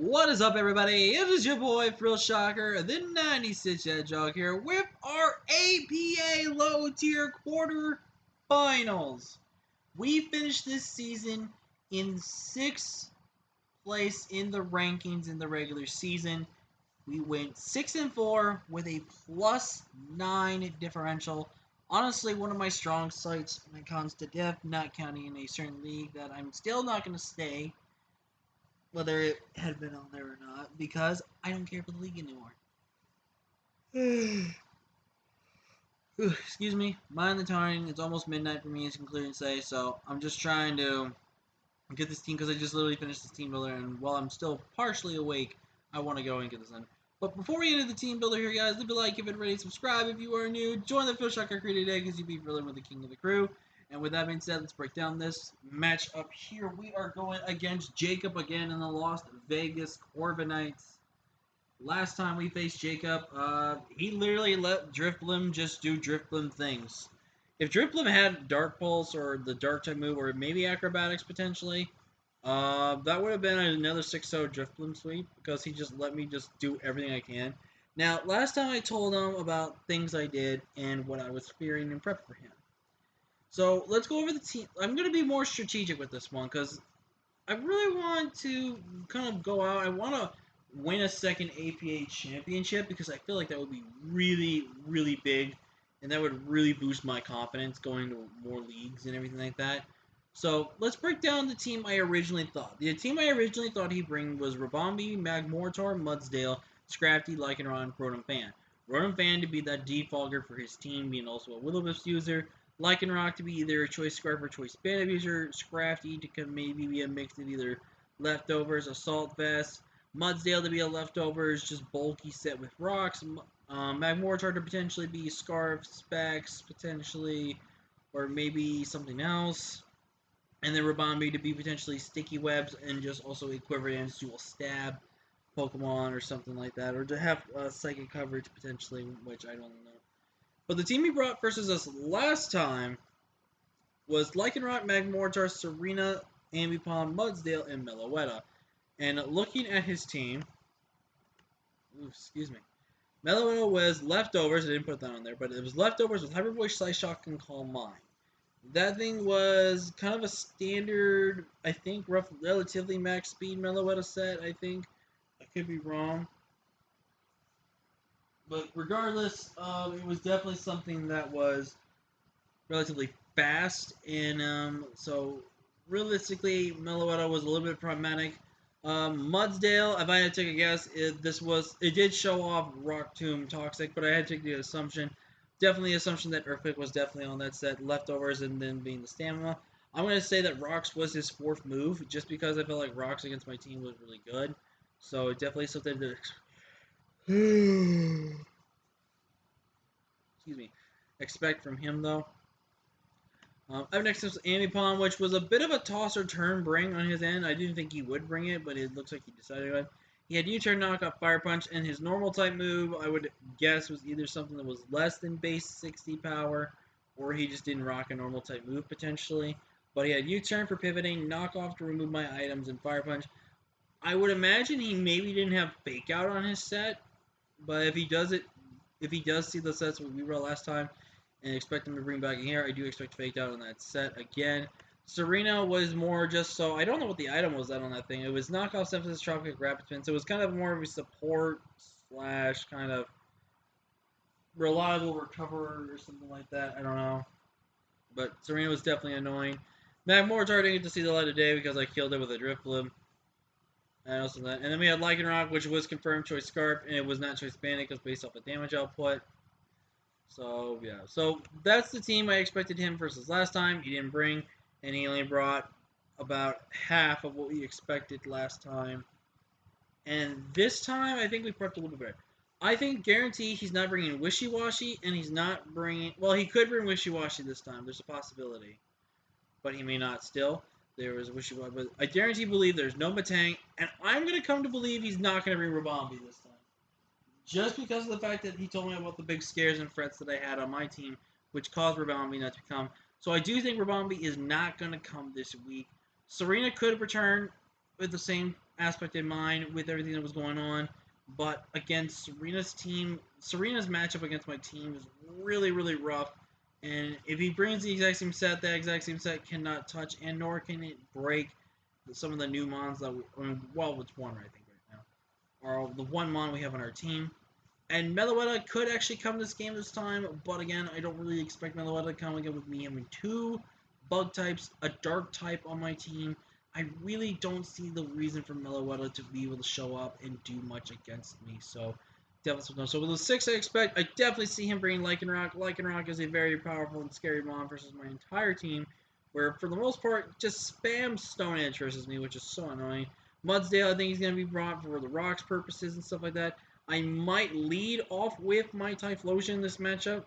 What is up, everybody? It is your boy, Frill Shocker, the 96 Hedgehog here with our APA low tier quarterfinals. We finished this season in 6th place in the rankings in the regular season. We went 6-4 with a +9 differential. Honestly, one of my strong sites when it comes to depth, not counting in a certain league that I'm still not going to stay, whether it had been on there or not, because I don't care for the league anymore. Excuse me, mind the timing. It's almost midnight for me, as you can clearly say, so I'm just trying to get this team, because I just literally finished this team builder, and while I'm still partially awake, I want to go and get this done. But before we get into the team builder here, guys, leave a like, give it ready, subscribe if you are new, join the Phil Shocker crew today, because you'll be thrilling with the king of the crew. And with that being said, let's break down this match up here. We are going against Jacob again in the Las Vegas Corviknights. Last time we faced Jacob, he literally let Drifblim just do Drifblim things. If Drifblim had Dark Pulse or the Dark type move, or maybe Acrobatics potentially, that would have been another 6-0 Drifblim sweep, because he just let me just do everything I can. Now, last time I told him about things I did and what I was fearing and prep for him. So let's go over the team. I'm going to be more strategic with this one because I really want to kind of go out. I want to win a second APA championship because I feel like that would be really, really big. And that would really boost my confidence going to more leagues and everything like that. So let's break down the team I originally thought. The team I originally thought he'd bring was Rabombi, Magmortar, Mudsdale, Scrafty, Lycanron, Rotom Fan. Rotom Fan to be that defogger for his team, being also a Will-O-Wisp user. Lycanroc to be either a Choice Scarf or Choice Band user. Scrafty to maybe be a mix of either Leftovers, Assault Vest. Mudsdale to be a Leftovers, just bulky set with rocks. Magmortar to potentially be Scarf, Specs, potentially, or maybe something else. And then Rabombi to be potentially Sticky Webs and just also a Quiver Dance Dual Stab Pokemon or something like that. Or to have Psychic coverage potentially, which I don't know. But the team he brought versus us last time was Lycanroc, Magmortar, Serena, Ambipom, Mudsdale, and Meloetta. And looking at his team, Meloetta was Leftovers. I didn't put that on there, but it was Leftovers with Hyper Voice, Psyshock, and Calm Mind. That thing was kind of a standard, I think, relatively max speed Meloetta set, I think. I could be wrong. But regardless, it was definitely something that was relatively fast, and so realistically, Meloetta was a little bit problematic. Mudsdale, if I had to take a guess, it did show off Rock Tomb Toxic, but I had to take the assumption, definitely assumption that Earthquake was definitely on that set, Leftovers, and then being the Stamina. I'm going to say that Rocks was his 4th move, just because I felt like Rocks against my team was really good. So definitely something to expect from him, though. Up next is Ambipom, which was a bit of a tosser turn bring on his end. I didn't think he would bring it, but it looks like he decided to. He had U-turn, knockoff, Fire Punch, and his normal type move, I would guess, was either something that was less than base 60 power, or he just didn't rock a normal type move potentially. But he had U-turn for pivoting, knockoff to remove my items, and Fire Punch. I would imagine he maybe didn't have Fake Out on his set, but if he does see the sets we read last time, and expect him to bring back in here, I do expect Faked Out on that set again. Serena was more just so, I don't know what the item was that on that thing. It was Knockoff, Synthesis, Tropic, Rapid Spin, so it was kind of more of a support slash kind of reliable recoverer or something like that. I don't know. But Serena was definitely annoying. Magmortar didn't get to see the light of day because I killed it with a Drifblim. And then we had Lycanroc, which was confirmed Choice Scarf, and it was not Choice Bandit because based off the damage output. So, yeah. So, that's the team I expected him versus last time. He didn't bring, and he only brought about half of what we expected last time. And this time, I think we prepped a little bit better. I think, guarantee, he's not bringing Wishy-Washy, and he's not bringing... Well, he could bring Wishy-Washy this time. There's a possibility. But he may not still. There was Wishy-Washy. But I guarantee believe there's no Matang, and I'm going to come to believe he's not going to bring Rabombi this time. Just because of the fact that he told me about the big scares and threats that I had on my team, which caused Rabombi not to come. So I do think Rabombi is not going to come this week. Serena could return with the same aspect in mind with everything that was going on. But against Serena's team, Serena's matchup against my team is really, really rough. And if he brings the exact same set, that exact same set cannot touch, and nor can it break some of the new mons that well, it's one, I think, right now. Or the one mon we have on our team. And Meloetta could actually come this game this time, but again, I don't really expect Meloetta to come again with me having two bug types, a dark type on my team. I really don't see the reason for Meloetta to be able to show up and do much against me. So, definitely no. So with the 6 I expect, I definitely see him bringing Lycanroc. Lycanroc is a very powerful and scary mon versus my entire team, where for the most part, just spam Stone Edge versus me, which is so annoying. Mudsdale, I think he's going to be brought for the rocks purposes and stuff like that. I might lead off with my Typhlosion in this matchup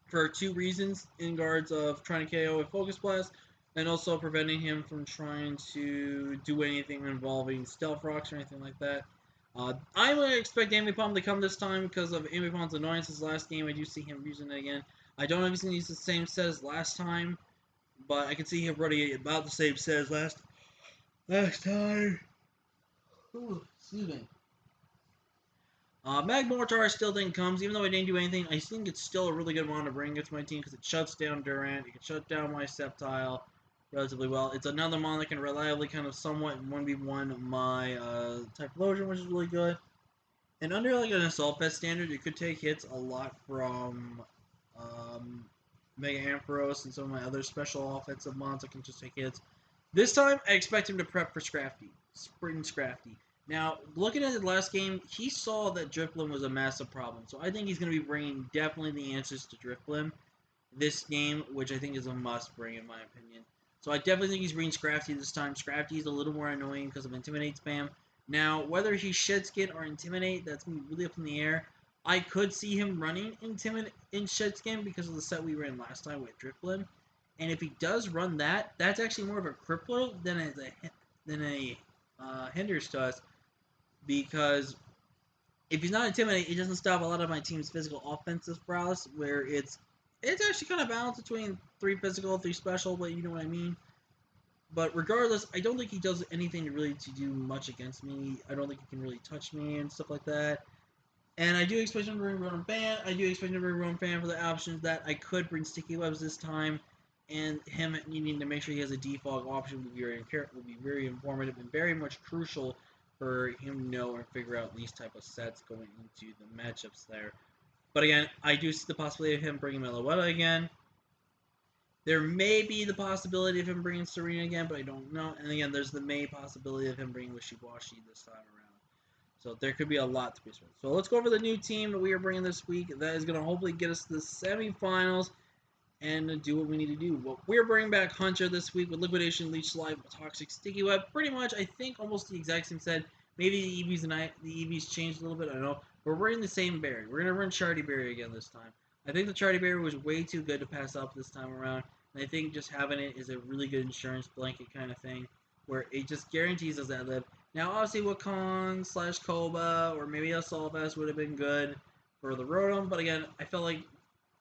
for two reasons in regards of trying to KO with Focus Blast and also preventing him from trying to do anything involving Stealth Rocks or anything like that. I would expect Ambipom to come this time because of Ambipom's annoyances last game. I do see him using it again. I don't know if he's going to use the same set as last time, but I can see him running about the same set as last time. Ooh, excuse me. Magmortar I still think comes, even though I didn't do anything. I think it's still a really good one to bring against my team because it shuts down Durant. It can shut down my Sceptile relatively well. It's another mon that can reliably kind of somewhat 1v1 my Typhlosion, which is really good. And under like an Assault Vest standard, you could take hits a lot from Mega Ampharos and some of my other special offensive mons that can just take hits. This time, I expect him to prep for Scrafty. Sprint Scrafty. Now, looking at the last game, he saw that Drifblim was a massive problem. So I think he's going to be bringing definitely the answers to Drifblim this game, which I think is a must bring in my opinion. So I definitely think he's bringing Scrafty this time. Scrafty is a little more annoying because of Intimidate spam. Now, whether he Shed Skin or Intimidate, that's going to be really up in the air. I could see him running Intimidate in Shed Skin because of the set we ran last time with Drifblim. And if he does run that, that's actually more of a crippler than a hinders to us. Because if he's not intimidated, it doesn't stop a lot of my team's physical offensive prowess, where it's actually kind of balanced between 3 physical, 3 special, but you know what I mean. But regardless, I don't think he does anything to do much against me. I don't think he can really touch me and stuff like that. And I do expect him to bring Rotom Fan. I do expect him to bring Rotom Fan for the options that I could bring Sticky Webs this time. And him needing to make sure he has a defog option would be very informative and very much crucial for him to know and figure out these type of sets going into the matchups there. But again, I do see the possibility of him bringing Meloetta again. There may be the possibility of him bringing Serena again, but I don't know. And again, there's the may possibility of him bringing Wishy-Washy this time around. So there could be a lot to be said. So let's go over the new team that we are bringing this week. That is going to hopefully get us to the semifinals and do what we need to do. Well, we're bringing back Hunter this week with Liquidation, Leech Slide, Toxic, Sticky Web. Pretty much, I think, almost the exact same set. Maybe the EVs changed a little bit. I don't know. But we're running the same berry. We're going to run Charty Berry again this time. I think the Charty Berry was way too good to pass up this time around. And I think just having it is a really good insurance blanket kind of thing, where it just guarantees us that live. Now, obviously, Wukong / Koba or maybe a Solvest would have been good for the Rotom. But again, I felt like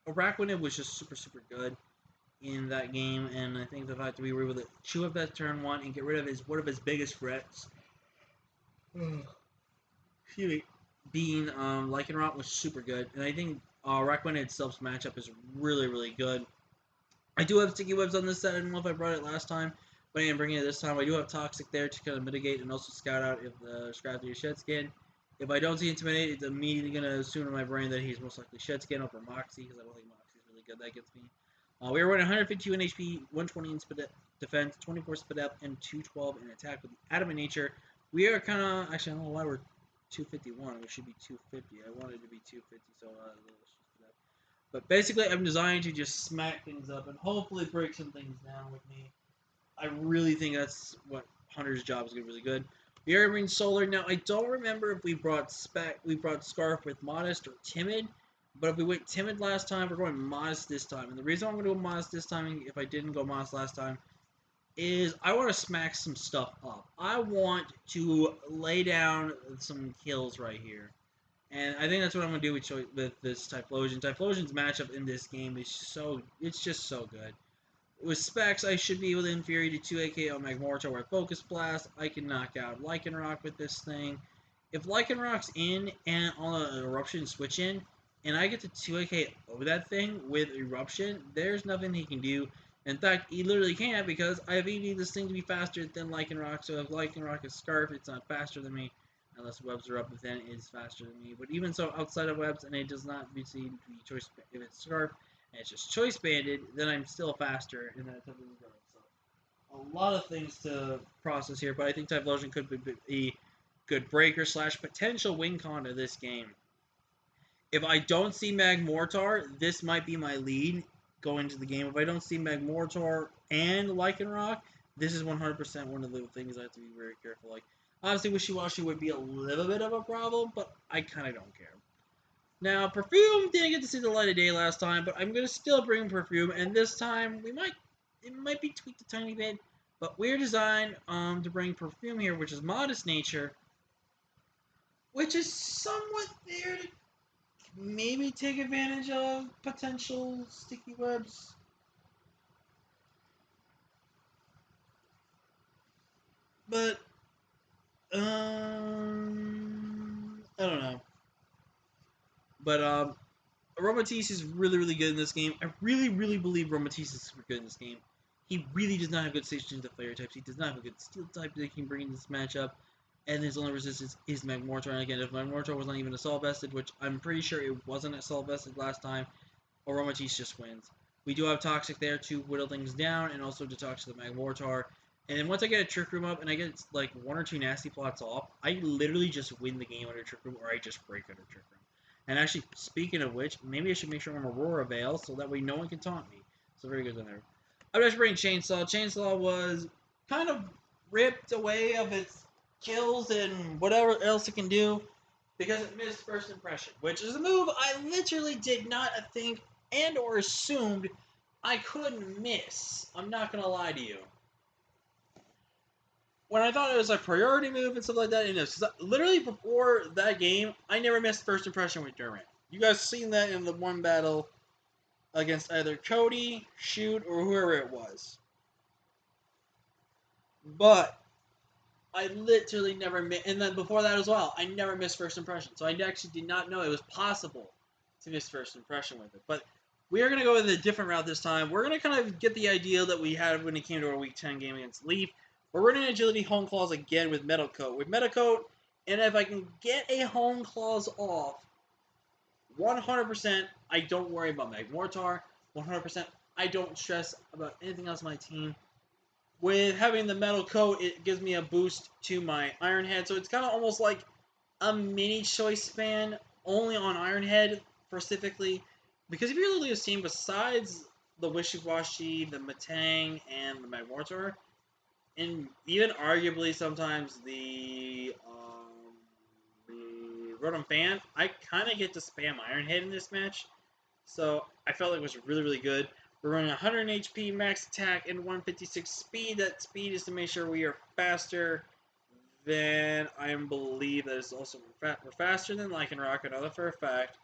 Araquanid was just super, super good in that game, and I think the fact that we were able to chew up that turn 1 and get rid of one of his biggest threats, excuse me, being Lycanroc was super good, and I think Araquanid itself's matchup is really, really good. I do have Sticky Webs on this set. I don't know if I brought it last time, but I am bringing it this time. I do have Toxic there to kind of mitigate and also scout out if the Scrafty is Shed Skin. If I don't see Intimidate, it's immediately going to assume in my brain that he's most likely Shed Skin over Moxie, because I don't think Moxie is really good. That gets me. We are running 151 HP, 120 in defense, 24 speed up, and 212 in attack with the Adamant Nature. We are kind of, actually, I don't know why we're 251. We should be 250. I wanted to be 250, so but basically, I'm designed to just smack things up and hopefully break some things down with me. I really think that's what Hunter's job is going to be really good. We are bringing Solar. Now, I don't remember if we brought Scarf with Modest or Timid, but if we went Timid last time, we're going Modest this time. And the reason I'm going to go Modest this time, if I didn't go Modest last time, is I want to smack some stuff up. I want to lay down some kills right here. And I think that's what I'm going to do with this Typhlosion. Typhlosion's matchup in this game is it's just so good. With specs, I should be able to inferior to 2 AK on Magmortar with Focus Blast. I can knock out Lycanroc with this thing. If Lycanroc's in and on an Eruption switch in, and I get to 2 AK over that thing with Eruption, there's nothing he can do. In fact, he literally can't because I have EV this thing to be faster than Lycanroc, so if Lycanroc is Scarf, it's not faster than me. Unless webs are up, then it is faster than me. But even so, outside of webs, and it does not receive the choice, if it's Scarf, and it's just choice banded, then I'm still faster in that type of regard. So a lot of things to process here, but I think Typhlosion could be a good breaker slash potential win con of this game. If I don't see Magmortar, this might be my lead going into the game. If I don't see Magmortar and Lycanroc, this is 100% one of the things I have to be very careful. Like, obviously, Wishy-Washy would be a little bit of a problem, but I kind of don't care. Now, Perfume didn't get to see the light of day last time, but I'm gonna still bring Perfume, and this time it might be tweaked a tiny bit, but we're designed to bring Perfume here, which is Modest Nature, which is somewhat there to maybe take advantage of potential sticky webs. But I don't know. But Aromatisse is really, really good in this game. I really, really believe Aromatisse is super good in this game. He really does not have good stations to fire types. He does not have a good steel type that he can bring in this matchup. And his only resistance is Magmortar. And again, if Magmortar was not even assault vested, which I'm pretty sure it wasn't assault vested last time, Aromatisse just wins. We do have Toxic there to whittle things down and also detox the Magmortar. And then once I get a Trick Room up and I get like 1 or 2 nasty plots off, I literally just win the game under Trick Room or I just break under Trick Room. And actually, speaking of which, maybe I should make sure I'm Aurora Veil so that way no one can taunt me. So very good in there. I'm just bringing Chainsaw. Chainsaw was kind of ripped away of its kills and whatever else it can do because it missed first impression, which is a move I literally did not think and or assumed I could miss. I'm not gonna lie to you. When I thought it was a priority move and stuff like that, it is. Because literally before that game, I never missed first impression with Durant. You guys seen that in the one battle against either Cody, Shoot, or whoever it was. But I literally never missed, and then before that as well, I never missed first impression. So I actually did not know it was possible to miss first impression with it. But we are going to go with a different route this time. We're going to kind of get the idea that we had when it came to our Week 10 game against Leaf. We're running Agility Home Claws again with Metal Coat. With Metal Coat, and if I can get a Home Claws off, 100% I don't worry about Magmortar. 100% I don't stress about anything else on my team. With having the Metal Coat, it gives me a boost to my Iron Head. So it's kind of almost like a mini choice span only on Iron Head specifically. Because if you're literally a team besides the Wishy-Washy, the Matang, and the Magmortar, and even arguably sometimes the Rotom Fan, I kind of get to spam Iron Head in this match. So I felt like it was really, really good. We're running 100 HP, max attack, and 156 speed. That speed is to make sure we are faster than, I believe that is also, we're faster than Lycanroc, I know that for a fact.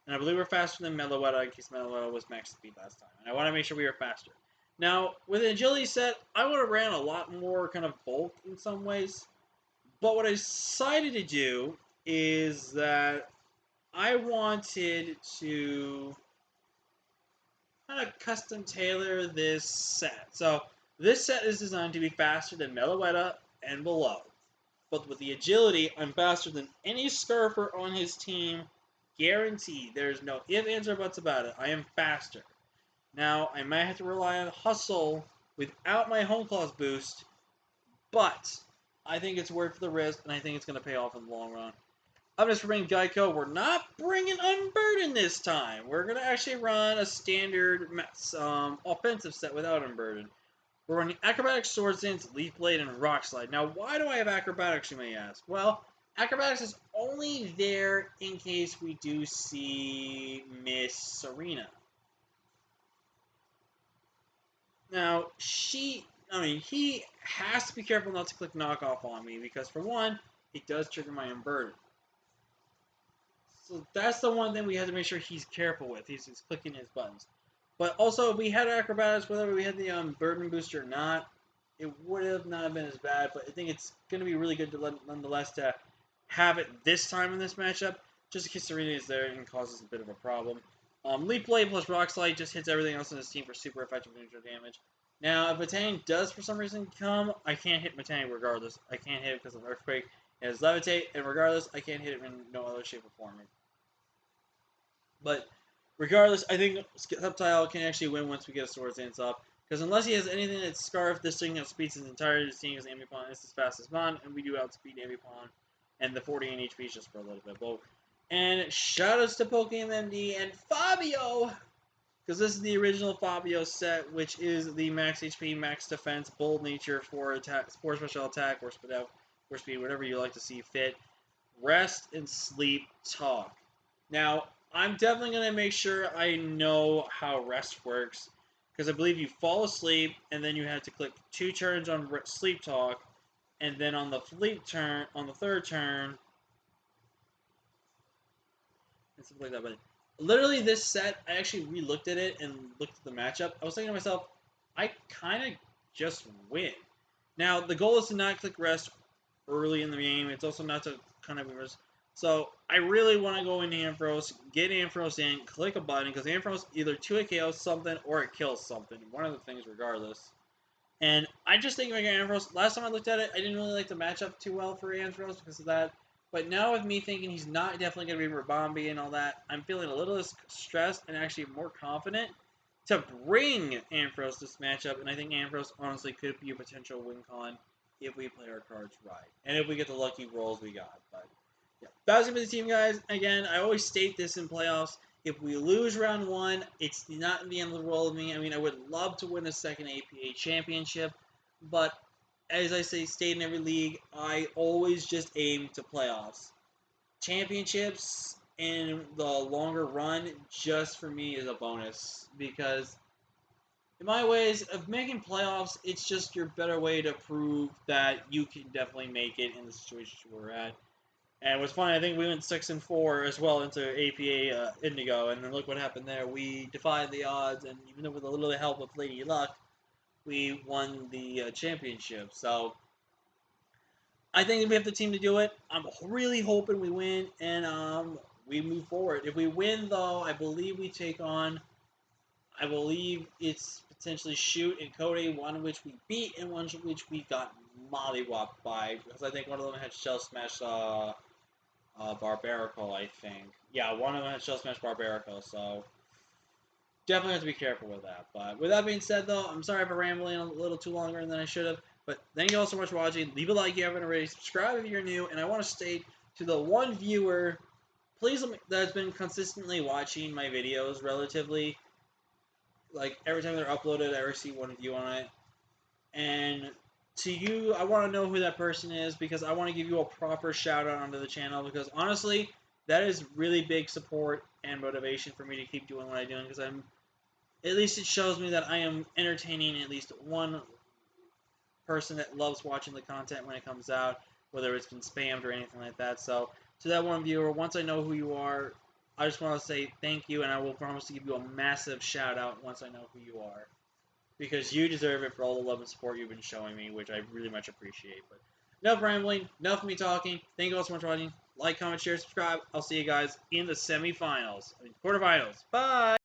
And I believe we're faster than Meloetta in case Meloetta was max speed last time. And I want to make sure we are faster. Now, with an agility set, I would have ran a lot more kind of bulk in some ways. But what I decided to do is that I wanted to kind of custom tailor this set. So this set is designed to be faster than Meloetta and below. But with the agility, I'm faster than any Scarfer on his team. Guaranteed. There's no ifs, ands, or buts about it. I am faster. Now, I might have to rely on Hustle without my Home Claws boost, but I think it's worth the risk, and I think it's going to pay off in the long run. I'm just bringing Geico. We're not bringing Unburden this time. We're going to actually run a standard offensive set without Unburden. We're running Acrobatics, Sword Dance, Leaf Blade, and Rock Slide. Now, why do I have Acrobatics, you may ask? Well, Acrobatics is only there in case we do see Miss Serena. Now, he has to be careful not to click knockoff on me because, for one, it does trigger my Unburden. So that's the one thing we have to make sure he's careful with. He's clicking his buttons. But also, if we had acrobatics, whether we had the burden booster or not, it would have not been as bad. But I think it's going to be really good to nonetheless to have it this time in this matchup, just in case Serena is there and causes a bit of a problem. Leap Blade plus Rock Slide just hits everything else in his team for super effective neutral damage. Now, if Matang does for some reason come, I can't hit Matang regardless. I can't hit it because of Earthquake. It has Levitate, and regardless, I can't hit it in no other shape or form. But regardless, I think Subtile can actually win once we get a Swords Dance up. Because unless he has anything that's Scarf, this thing outspeeds his entire team because Ambipon is as fast as Mon, and we do outspeed Ambipon. And the 40 in HP is just for a little bit. But, and shoutouts to Pokemon MD and Fabio! Because this is the original Fabio set, which is the max HP, max defense, bold nature for attack, for special attack, or speed, whatever you like to see fit. Rest and sleep talk. Now, I'm definitely going to make sure I know how rest works, because I believe you fall asleep, and then you have to click 2 turns on sleep talk, and then on the third turn, and stuff like that. But literally, this set, I actually re-looked at it and looked at the matchup. I was thinking to myself, I kind of just win. Now, the goal is to not click rest early in the game. It's also not to kind of rest. So I really want to go into Ampharos, get Ampharos in, click a button, because Ampharos either 2-hit KOs something or it kills something. One of the things regardless. And I just think like Ampharos, last time I looked at it, I didn't really like the matchup too well for Ampharos because of that. But now with me thinking he's not definitely going to be Rabombi and all that, I'm feeling a little less stressed and actually more confident to bring Ampharos this matchup. And I think Ampharos honestly could be a potential win con if we play our cards right. And if we get the lucky rolls we got. But yeah, that was going to be the team, guys. Again, I always state this in playoffs. If we lose round 1, it's not the end of the world of me. I mean, I would love to win a second APA championship, but as I state in every league, I always just aim to playoffs. Championships in the longer run, just for me, is a bonus because in my ways of making playoffs, it's just your better way to prove that you can definitely make it in the situation we're at. And it was funny. I think we went 6-4 as well into APA Indigo, and then look what happened there. We defied the odds, and even though with a little help of Lady Luck, we won the championship. So I think we have the team to do it. I'm really hoping we win, and we move forward. If we win, though, I believe we take on. I believe it's potentially Shoot and Cody, one of which we beat, and one of which we got mollywopped by, because I think one of them had Shell Smash. Barbarical, I think. Yeah, one of them had Shell Smash Barbarical, so definitely have to be careful with that. But with that being said, though, I'm sorry for rambling a little too longer than I should have. But thank you all so much for watching. Leave a like if you haven't already. Subscribe if you're new. And I want to state to the one viewer, please, that has been consistently watching my videos relatively. Like, every time they're uploaded, I receive one view on it. And to you, I want to know who that person is because I want to give you a proper shout out onto the channel because honestly, that is really big support and motivation for me to keep doing what I'm doing because at least it shows me that I am entertaining at least one person that loves watching the content when it comes out, whether it's been spammed or anything like that. So to that one viewer, once I know who you are, I just want to say thank you, and I will promise to give you a massive shout out once I know who you are. Because you deserve it for all the love and support you've been showing me, which I really much appreciate. But enough rambling, enough of me talking. Thank you all so much for watching. Like, comment, share, subscribe. I'll see you guys in the semifinals. Quarterfinals. Bye!